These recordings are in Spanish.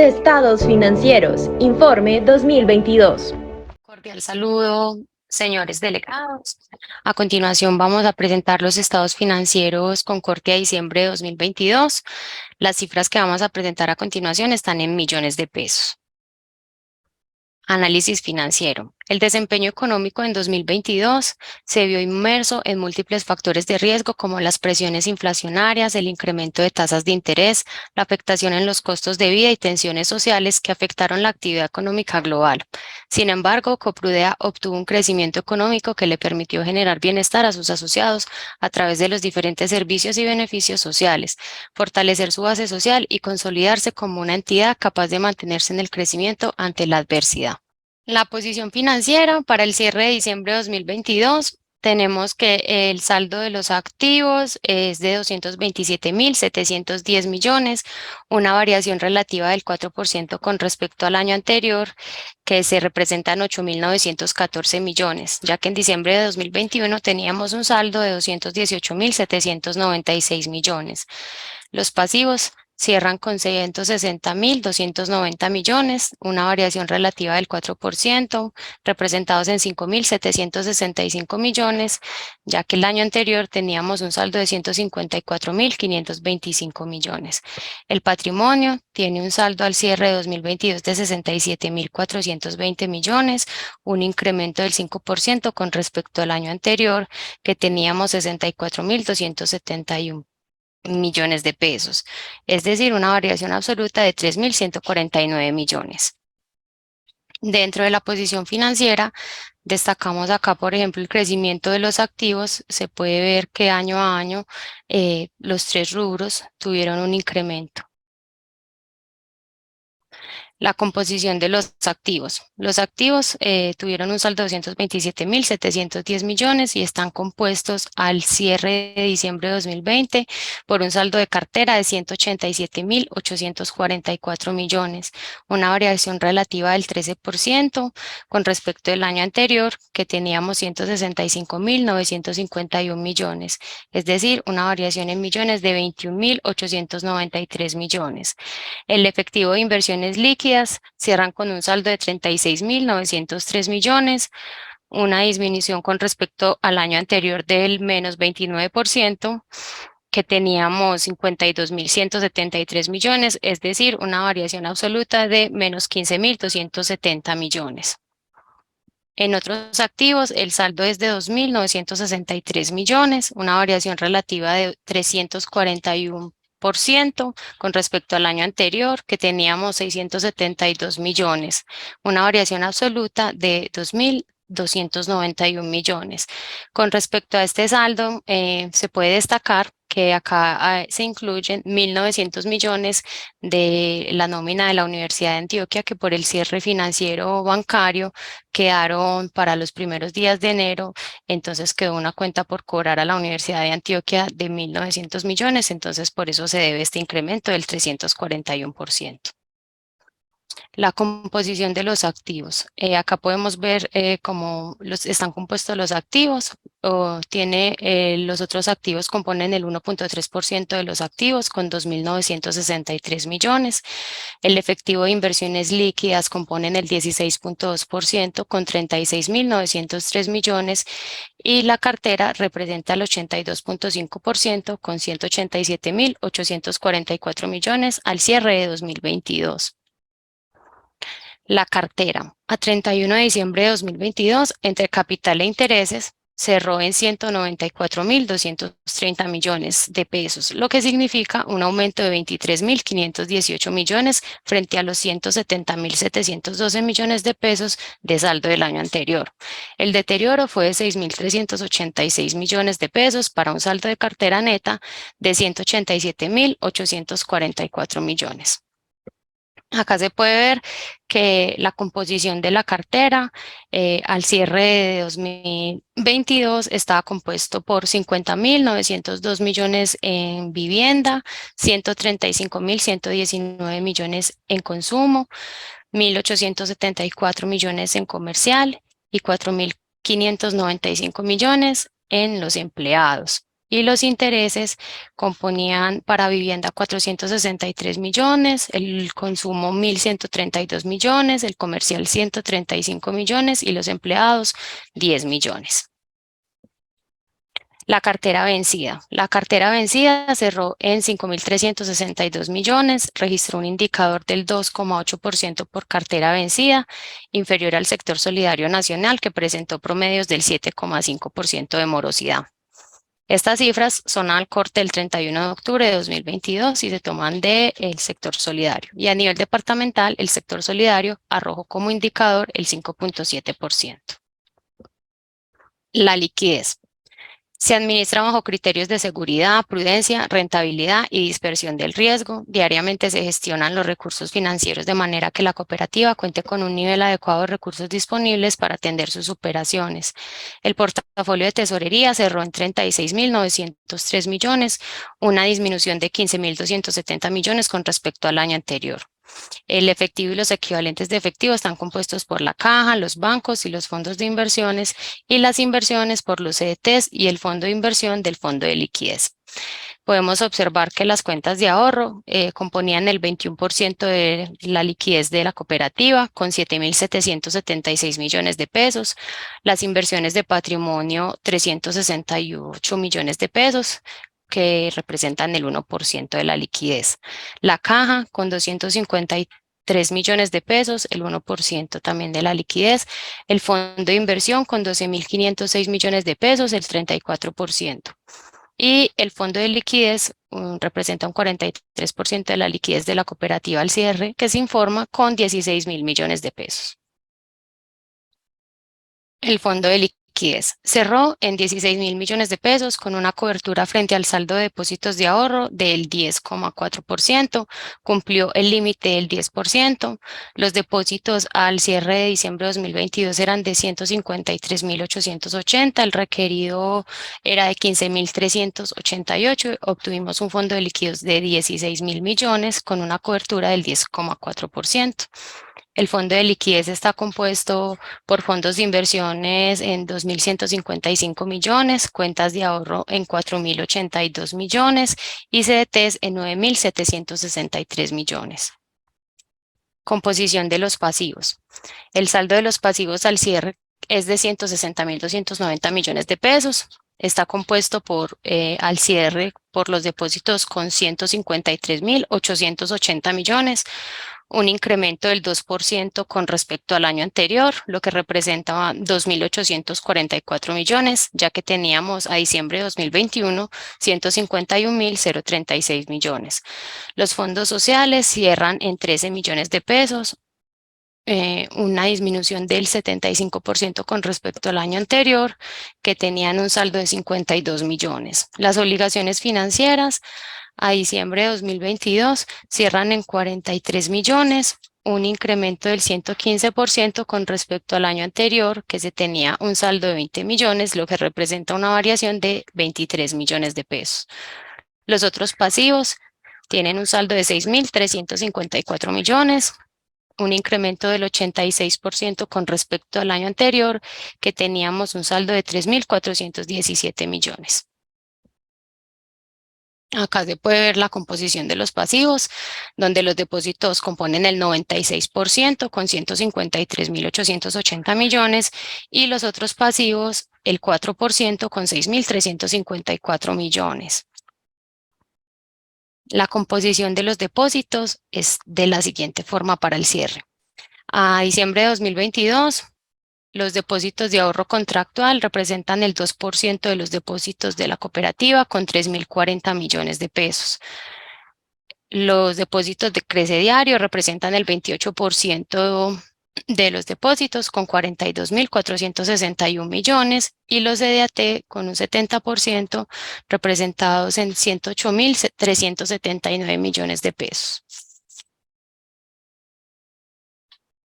Estados financieros, informe 2022. Cordial saludo, señores delegados. A continuación vamos a presentar los estados financieros con corte a diciembre de 2022. Las cifras que vamos a presentar a continuación están en millones de pesos. Análisis financiero. El desempeño económico en 2022 se vio inmerso en múltiples factores de riesgo como las presiones inflacionarias, el incremento de tasas de interés, la afectación en los costos de vida y tensiones sociales que afectaron la actividad económica global. Sin embargo, Coprudea obtuvo un crecimiento económico que le permitió generar bienestar a sus asociados a través de los diferentes servicios y beneficios sociales, fortalecer su base social y consolidarse como una entidad capaz de mantenerse en el crecimiento ante la adversidad. La posición financiera para el cierre de diciembre de 2022, tenemos que el saldo de los activos es de 227.710 millones, una variación relativa del 4% con respecto al año anterior, que se representa en 8.914 millones, ya que en diciembre de 2021 teníamos un saldo de 218.796 millones. Los pasivos cierran con 660.290 millones, una variación relativa del 4%, representados en 5.765 millones, ya que el año anterior teníamos un saldo de 154.525 millones. El patrimonio tiene un saldo al cierre de 2022 de 67.420 millones, un incremento del 5% con respecto al año anterior, que teníamos 64.271 millones de pesos, es decir, una variación absoluta de 3.149 millones. Dentro de la posición financiera, destacamos acá, por ejemplo, el crecimiento de los activos. Se puede ver que año a año los tres rubros tuvieron un incremento. La composición de los activos. Los activos tuvieron un saldo de 227.710 millones y están compuestos al cierre de diciembre de 2020 por un saldo de cartera de 187.844 millones, una variación relativa del 13% con respecto del año anterior, que teníamos 165.951 millones, es decir, una variación en millones de 21.893 millones. El efectivo de inversiones líquidas cierran con un saldo de 36.903 millones, una disminución con respecto al año anterior del menos 29%, que teníamos 52.173 millones, es decir, una variación absoluta de menos 15.270 millones. En otros activos, el saldo es de 2.963 millones, una variación relativa de 341% con respecto al año anterior, que teníamos 672 millones, una variación absoluta de 2.291 millones. Con respecto a este saldo, se puede destacar que acá se incluyen 1.900 millones de la nómina de la Universidad de Antioquia, que por el cierre financiero bancario quedaron para los primeros días de enero, entonces quedó una cuenta por cobrar a la Universidad de Antioquia de 1.900 millones, entonces por eso se debe este incremento del 341%. La composición de los activos. Acá podemos ver cómo están compuestos los activos. Los otros activos componen el 1.3% de los activos con 2.963 millones. El efectivo de inversiones líquidas componen el 16.2% con 36.903 millones y la cartera representa el 82.5% con 187.844 millones al cierre de 2022. La cartera a 31 de diciembre de 2022 entre capital e intereses cerró en 194.230 millones de pesos, lo que significa un aumento de 23.518 millones frente a los 170.712 millones de pesos de saldo del año anterior. El deterioro fue de 6.386 millones de pesos para un saldo de cartera neta de 187.844 millones. Acá se puede ver que la composición de la cartera al cierre de 2022 estaba compuesto por 50.902 millones en vivienda, 135.119 millones en consumo, 1.874 millones en comercial y 4.595 millones en los empleados. y los intereses componían para vivienda 463 millones, el consumo 1.132 millones, el comercial 135 millones y los empleados 10 millones. La cartera vencida. La cartera vencida cerró en 5.362 millones, registró un indicador del 2,8% por cartera vencida, inferior al sector solidario nacional que presentó promedios del 7,5% de morosidad. Estas cifras son al corte del 31 de octubre de 2022 y se toman del sector solidario. Y a nivel departamental, el sector solidario arrojó como indicador el 5,7%. La liquidez. Se administra bajo criterios de seguridad, prudencia, rentabilidad y dispersión del riesgo. Diariamente se gestionan los recursos financieros de manera que la cooperativa cuente con un nivel adecuado de recursos disponibles para atender sus operaciones. El portafolio de tesorería cerró en 36.903 millones, una disminución de 15.270 millones con respecto al año anterior. El efectivo y los equivalentes de efectivo están compuestos por la caja, los bancos y los fondos de inversiones, y las inversiones por los CDTs y el fondo de inversión del fondo de liquidez. Podemos observar que las cuentas de ahorro componían el 21% de la liquidez de la cooperativa, con 7.776 millones de pesos. Las inversiones de patrimonio, 368 millones de pesos, que representan el 1% de la liquidez. La caja, con 253 millones de pesos, el 1% también de la liquidez. El fondo de inversión, con 12.506 millones de pesos, el 34%. Y el fondo de liquidez representa un 43% de la liquidez de la cooperativa al cierre, que se informa con 16.000 millones de pesos. El fondo de liquidez cerró en 16.000 millones de pesos con una cobertura frente al saldo de depósitos de ahorro del 10,4%, cumplió el límite del 10%. Los depósitos al cierre de diciembre de 2022 eran de 153.880, el requerido era de 15.388, obtuvimos un fondo de liquidez de 16.000 millones con una cobertura del 10,4%. El fondo de liquidez está compuesto por fondos de inversiones en 2.155 millones, cuentas de ahorro en 4.082 millones y CDTs en 9.763 millones. Composición de los pasivos. El saldo de los pasivos al cierre es de 160.290 millones de pesos. Está compuesto por al cierre por los depósitos con 153.880 millones, un incremento del 2% con respecto al año anterior, lo que representa 2.844 millones, ya que teníamos a diciembre de 2021 151.036 millones. Los fondos sociales cierran en 13 millones de pesos, una disminución del 75% con respecto al año anterior, que tenían un saldo de 52 millones. Las obligaciones financieras a diciembre de 2022 cierran en 43 millones, un incremento del 115% con respecto al año anterior, que se tenía un saldo de 20 millones, lo que representa una variación de 23 millones de pesos. Los otros pasivos tienen un saldo de 6.354 millones, un incremento del 86% con respecto al año anterior, que teníamos un saldo de 3.417 millones. Acá se puede ver la composición de los pasivos, donde los depósitos componen el 96% con 153.880 millones y los otros pasivos el 4% con 6.354 millones. La composición de los depósitos es de la siguiente forma para el cierre. A diciembre de 2022, los depósitos de ahorro contractual representan el 2% de los depósitos de la cooperativa con 3.040 millones de pesos. Los depósitos de crece diario representan el 28% de los depósitos con 42.461 millones y los CDT con un 70% representados en 108.379 millones de pesos.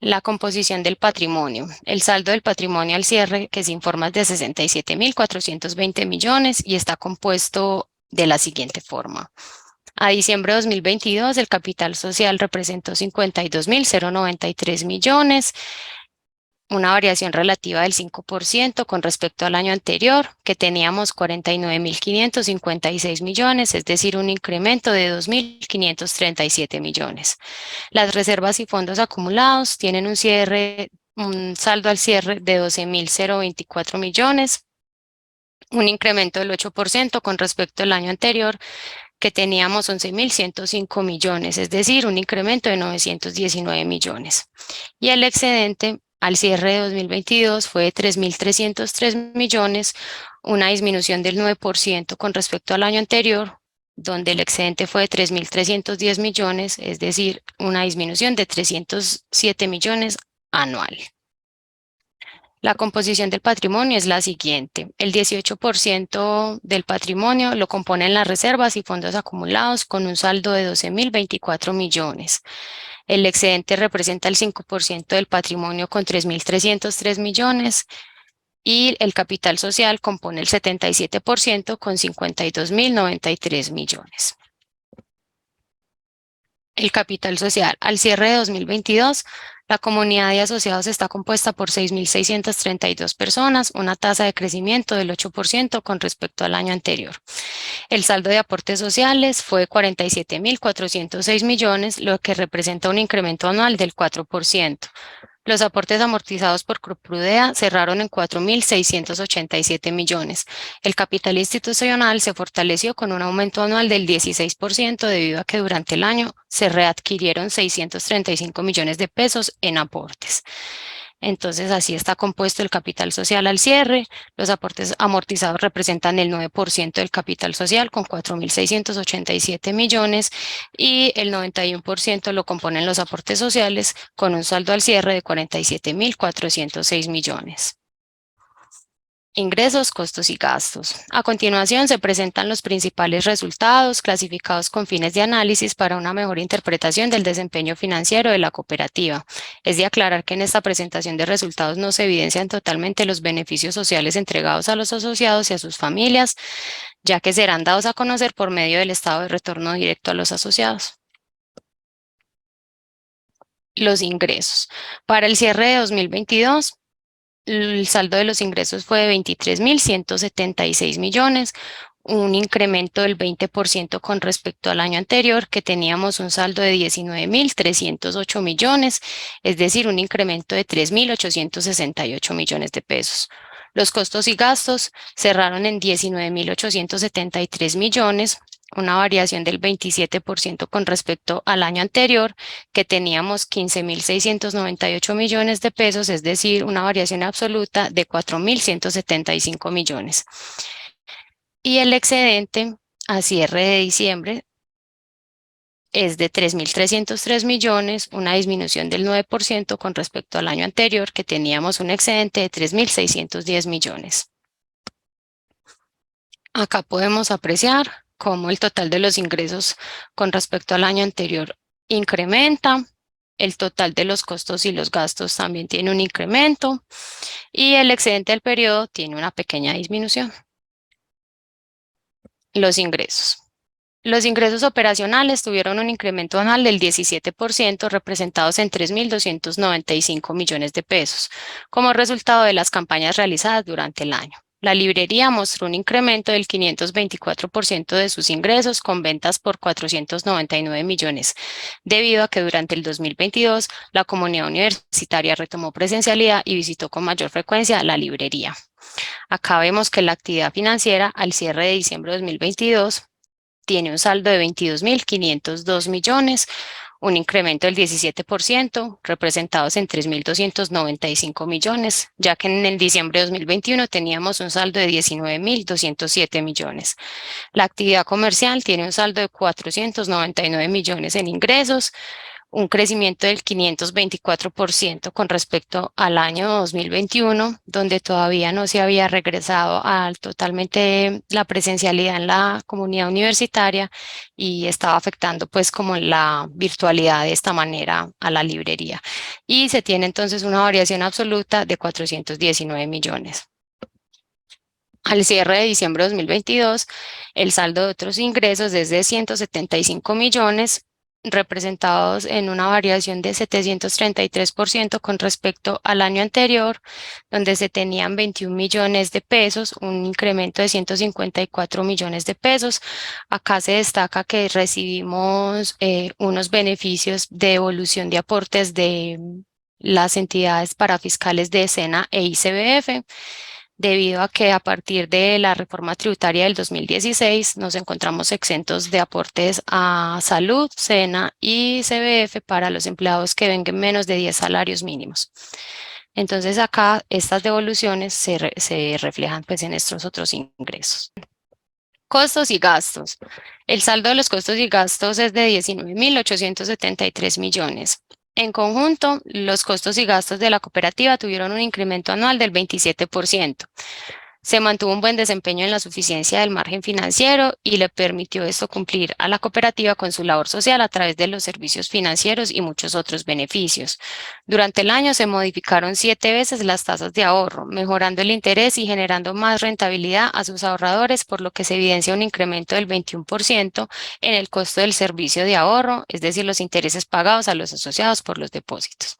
La composición del patrimonio. El saldo del patrimonio al cierre que se informa es de 67.420 millones y está compuesto de la siguiente forma. A diciembre de 2022 el capital social representó 52.093 millones, una variación relativa del 5% con respecto al año anterior, que teníamos 49.556 millones, es decir, un incremento de 2.537 millones. Las reservas y fondos acumulados tienen un saldo al cierre de 12.024 millones, un incremento del 8% con respecto al año anterior, que teníamos 11.105 millones, es decir, un incremento de 919 millones. Y el excedente al cierre de 2022 fue de 3.303 millones, una disminución del 9% con respecto al año anterior, donde el excedente fue de 3.310 millones, es decir, una disminución de 307 millones anual. La composición del patrimonio es la siguiente. El 18% del patrimonio lo componen las reservas y fondos acumulados con un saldo de 12.024 millones. El excedente representa el 5% del patrimonio con 3.303 millones y el capital social compone el 77% con 52.093 millones. El capital social. Al cierre de 2022, la comunidad de asociados está compuesta por 6.632 personas, una tasa de crecimiento del 8% con respecto al año anterior. El saldo de aportes sociales fue 47.406 millones, lo que representa un incremento anual del 4%. Los aportes amortizados por Corprudea cerraron en 4.687 millones. El capital institucional se fortaleció con un aumento anual del 16% debido a que durante el año se readquirieron 635 millones de pesos en aportes. Entonces, así está compuesto el capital social al cierre. Los aportes amortizados representan el 9% del capital social con 4.687 millones y el 91% lo componen los aportes sociales con un saldo al cierre de 47.406 millones. Ingresos, costos y gastos. A continuación se presentan los principales resultados clasificados con fines de análisis para una mejor interpretación del desempeño financiero de la cooperativa. Es de aclarar que en esta presentación de resultados no se evidencian totalmente los beneficios sociales entregados a los asociados y a sus familias, ya que serán dados a conocer por medio del estado de retorno directo a los asociados. Los ingresos. Para el cierre de 2022, el saldo de los ingresos fue de 23.176 millones, un incremento del 20% con respecto al año anterior, que teníamos un saldo de 19.308 millones, es decir, un incremento de 3.868 millones de pesos. Los costos y gastos cerraron en 19.873 millones, una variación del 27% con respecto al año anterior, que teníamos 15.698 millones de pesos, es decir, una variación absoluta de 4.175 millones. Y el excedente a cierre de diciembre es de 3.303 millones, una disminución del 9% con respecto al año anterior, que teníamos un excedente de 3.610 millones. Acá podemos apreciar cómo el total de los ingresos con respecto al año anterior incrementa, el total de los costos y los gastos también tiene un incremento y el excedente del periodo tiene una pequeña disminución. Los ingresos. Los ingresos operacionales tuvieron un incremento anual del 17%, representados en 3.295 millones de pesos, como resultado de las campañas realizadas durante el año. La librería mostró un incremento del 524% de sus ingresos con ventas por 499 millones, debido a que durante el 2022 la comunidad universitaria retomó presencialidad y visitó con mayor frecuencia la librería. Acá vemos que la actividad financiera al cierre de diciembre de 2022 tiene un saldo de 22.502 millones, un incremento del 17%, representados en 3.295 millones, ya que en el diciembre de 2021 teníamos un saldo de 19.207 millones. La actividad comercial tiene un saldo de 499 millones en ingresos, un crecimiento del 524% con respecto al año 2021, donde todavía no se había regresado a totalmente la presencialidad en la comunidad universitaria y estaba afectando pues como la virtualidad de esta manera a la librería. Y se tiene entonces una variación absoluta de 419 millones. Al cierre de diciembre de 2022, el saldo de otros ingresos es de 175 millones, representados en una variación de 733% con respecto al año anterior, donde se tenían 21 millones de pesos, un incremento de 154 millones de pesos. Acá se destaca que recibimos unos beneficios de devolución de aportes de las entidades parafiscales de SENA e ICBF, debido a que a partir de la reforma tributaria del 2016 nos encontramos exentos de aportes a salud, SENA y CBF para los empleados que vengan menos de 10 salarios mínimos. Entonces acá estas devoluciones se reflejan pues en estos otros ingresos. Costos y gastos. El saldo de los costos y gastos es de 19.873 millones. En conjunto, los costos y gastos de la cooperativa tuvieron un incremento anual del 27%. Se mantuvo un buen desempeño en la suficiencia del margen financiero y le permitió esto cumplir a la cooperativa con su labor social a través de los servicios financieros y muchos otros beneficios. Durante el año se modificaron 7 veces las tasas de ahorro, mejorando el interés y generando más rentabilidad a sus ahorradores, por lo que se evidencia un incremento del 21% en el costo del servicio de ahorro, es decir, los intereses pagados a los asociados por los depósitos.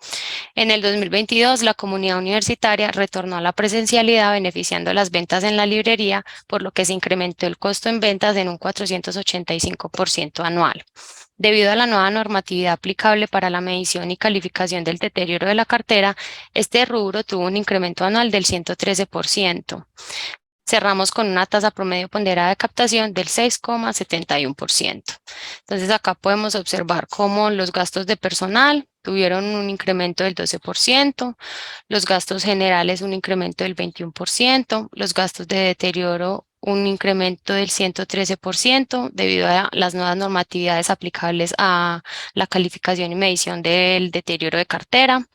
En el 2022, la comunidad universitaria retornó a la presencialidad, beneficiando las ventas en la librería, por lo que se incrementó el costo en ventas en un 485% anual. Debido a la nueva normatividad aplicable para la medición y calificación del deterioro de la cartera, este rubro tuvo un incremento anual del 113%. Cerramos con una tasa promedio ponderada de captación del 6,71%. Entonces acá podemos observar cómo los gastos de personal tuvieron un incremento del 12%, los gastos generales un incremento del 21%, los gastos de deterioro un incremento del 113% debido a las nuevas normatividades aplicables a la calificación y medición del deterioro de cartera.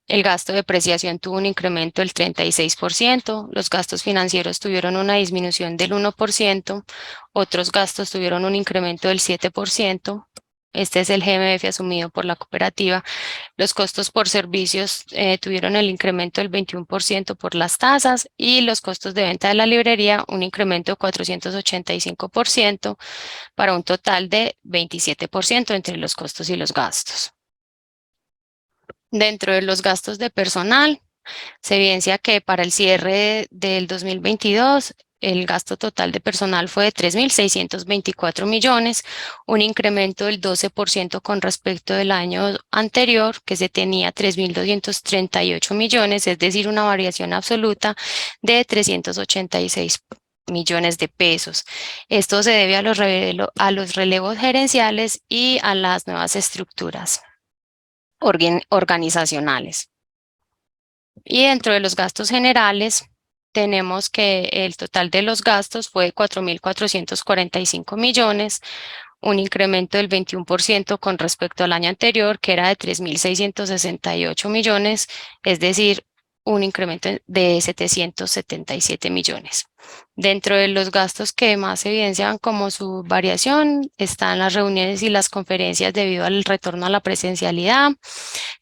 El gasto de depreciación tuvo un incremento del 36%, los gastos financieros tuvieron una disminución del 1%, otros gastos tuvieron un incremento del 7%. Este es el GMF asumido por la cooperativa. Los costos por servicios tuvieron el incremento del 21% por las tasas, y los costos de venta de la librería un incremento de 485% para un total de 27% entre los costos y los gastos. Dentro de los gastos de personal, se evidencia que para el cierre del 2022, el gasto total de personal fue de 3.624 millones, un incremento del 12% con respecto del año anterior, que se tenía 3.238 millones, es decir, una variación absoluta de 386 millones de pesos. Esto se debe a los relevos gerenciales y a las nuevas estructuras organizacionales. Y dentro de los gastos generales, tenemos que el total de los gastos fue 4.445 millones, un incremento del 21% con respecto al año anterior, que era de 3.668 millones, es decir, un incremento de 777 millones. Dentro de los gastos que más evidencian como su variación están las reuniones y las conferencias debido al retorno a la presencialidad,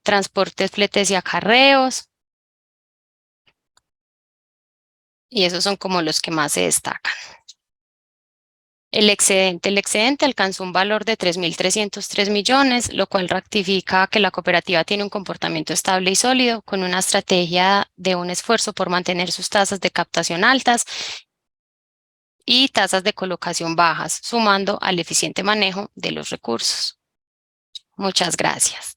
transportes, fletes y acarreos, y esos son como los que más se destacan. El excedente alcanzó un valor de 3.303 millones, lo cual ratifica que la cooperativa tiene un comportamiento estable y sólido, con una estrategia de un esfuerzo por mantener sus tasas de captación altas y tasas de colocación bajas, sumando al eficiente manejo de los recursos. Muchas gracias.